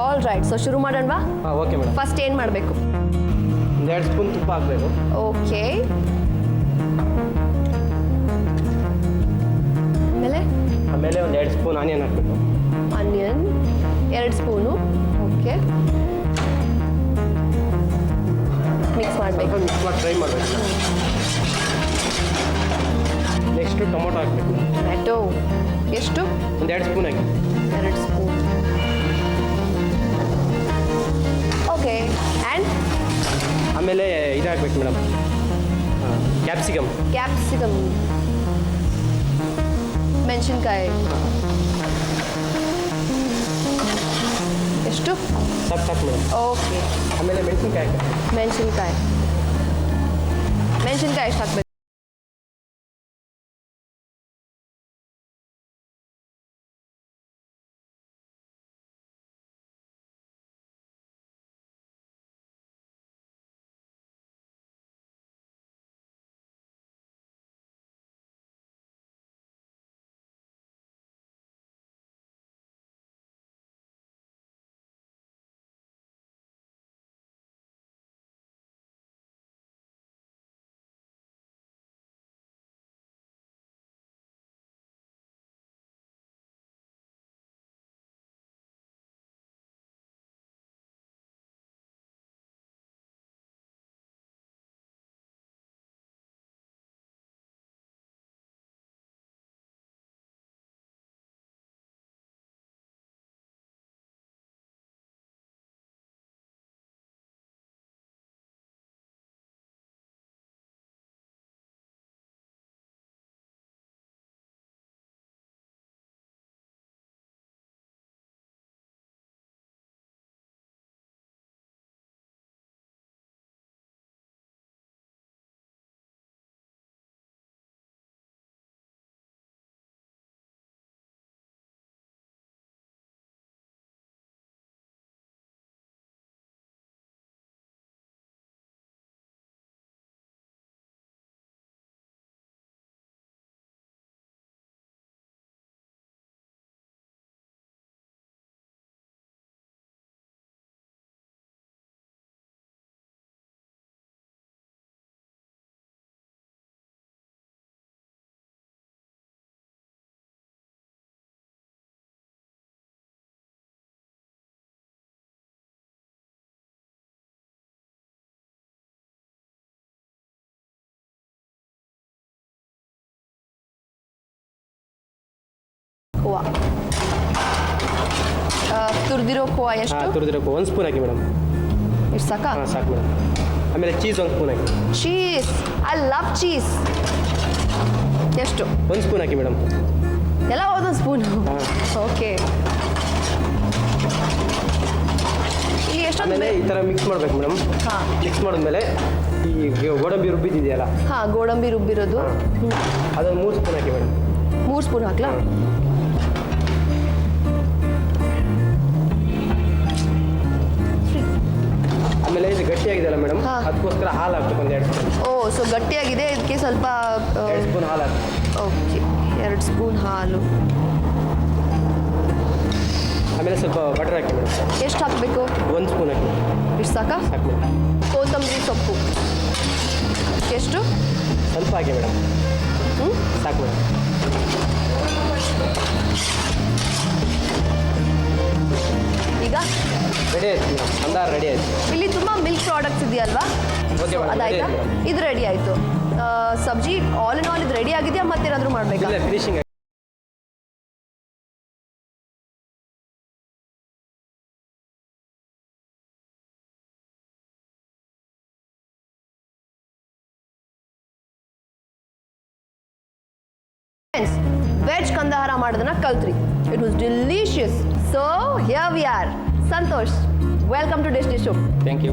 All right, so ಶುರು ಮಾಡೋಣವಾ? ಹಾಂ okay madam. First ಏನು ಮಾಡಬೇಕು? 2 ಸ್ಪೂನ್ ತುಪ್ಪ ಹಾಕಬೇಕು. ಓಕೆ, ಆಮೇಲೆ ಒಂದು 2 ಸ್ಪೂನ್ ಆನಿಯನ್ ಹಾಕಬೇಕು. Onion 2 spoon. ಓಕೆ, ಮಿಕ್ಸ್ ಮಾಡಬೇಕು. ಮಿಕ್ಸ್ ಮಾಡಿ ಫ್ರೈ ಮಾಡಬೇಕು. ನೆಕ್ಸ್ಟು ಟೊಮೊಟೊ ಹಾಕಬೇಕು. ಟೊಮ್ಯಾಟೊ ಎಷ್ಟು? ಒಂದು 2 spoon hockey. 2 spoon. Okay, and ಆಮೇಲೆ ಇದು ಹಾಕ್ಬೇಕು ಮೇಡಮ್, ಕ್ಯಾಪ್ಸಿಕಮ್. ಕ್ಯಾಪ್ಸಿಕಮ್, ಮೆಣಸಿನ್ಕಾಯಿ ಎಷ್ಟು? ಸಾಕು ಮೇಡಮ್. ಓಕೆ, ಆಮೇಲೆ ಮೆಣಸಿನ್ಕಾಯಿ ಹಾಕಿ. ಮೆಣಸಿನ್ಕಾಯಿ ಎಷ್ಟು ಹಾಕ್ಬೇಕು? ಖೋವಾ, ತುರಿದಿರೋ ಖೋವಾ ಎಷ್ಟು? ತುರಿದಿರೋ 1 ಸ್ಪೂನ್ ಹಾಕಿ ಮೇಡಮ್. ಇಷ್ಟು ಸಾಕಾ? ಹಾಂ ಸಾಕು ಮೇಡಮ್. ಆಮೇಲೆ cheese 1 spoon hockey. Cheese, I love cheese. ಎಷ್ಟು? 1 ಸ್ಪೂನ್ ಹಾಕಿ ಮೇಡಮ್. ಎಲ್ಲ 1 ಸ್ಪೂನು. ಓಕೆ, ಇಲ್ಲಿ ಎಷ್ಟು? ಆಮೇಲೆ ಈ ಥರ ಮಿಕ್ಸ್ ಮಾಡಬೇಕು ಮೇಡಮ್. ಹಾಂ, ಮಿಕ್ಸ್ ಮಾಡಿದ್ಮೇಲೆ ಈ ಗೋಡಂಬಿ ರುಬ್ಬಿದೆಯಲ್ಲ, ಹಾಂ, ಗೋಡಂಬಿ ರುಬ್ಬಿರೋದು ಅದೊಂದು 3 ಸ್ಪೂನ್ ಹಾಕಿ ಮೇಡಮ್. 3 ಸ್ಪೂನ್ ಹಾಕ್ಲಾ? ಆಮೇಲೆ ಇದು ಗಟ್ಟಿಯಾಗಿದೆಯಲ್ಲ ಮೇಡಮ್, ಹಾಂ. ಅದಕ್ಕೋಸ್ಕರ ಹಾಲು ಹಾಕ್ಬೇಕು ಒಂದು 2 ಸ್ಪೂನ್. ಓ, ಸೊ ಗಟ್ಟಿಯಾಗಿದೆ, ಇದಕ್ಕೆ ಸ್ವಲ್ಪ 2 ಸ್ಪೂನ್ ಹಾಲು ಹಾಕಿ. ಓಕೆ, 2 ಸ್ಪೂನ್ ಹಾಲು. ಆಮೇಲೆ ಸ್ವಲ್ಪ ಬಟರ್ ಹಾಕಿ ಮೇಡಮ್. ಎಷ್ಟು ಹಾಕಬೇಕು? 1 ಸ್ಪೂನ್ ಹಾಕಿ. ಇಷ್ಟು ಸಾಕಾ? ಸಾಕು ಮೇಡಮ್. ಕೊತ್ತಂಬರಿ ಸೊಪ್ಪು ಎಷ್ಟು? ಸ್ವಲ್ಪ ಹಾಕಿ ಮೇಡಮ್. ಸಾಕು ಮೇಡಮ್. ಈಗ ರೆಡಿ ಆಯ್ತು ಮೇಡಮ್, ಅಂದಾರ ರೆಡಿ ಆಯ್ತು. ಇಲ್ಲಿ ತುಂಬ ಮಿಲ್ಕ್ ಪ್ರಾಡಕ್ಟ್ಸ್ ಇದೆಯಲ್ವಾ? Okay, madam, ಅದಾಯ್ತಾ? ready ಆಯ್ತು. ಇದು ರೆಡಿ ಆಯಿತು. ಸಬ್ಜಿ ಆಲ್ ಇನ್ ಆಲ್ ಇದು ರೆಡಿ ಆಗಿದೆಯಾ, ಮತ್ತೇನಾದರೂ ಮಾಡಬೇಕಾ? ಇಲ್ಲ, ಫಿನಿಶಿಂಗ್. ವೆಜ್ ಕಂದಹಾರ ಮಾಡೋದನ್ನ ಕಲ್ತ್ರಿ. It was delicious. So here we are. Santosh, welcome to dish dish. Thank you.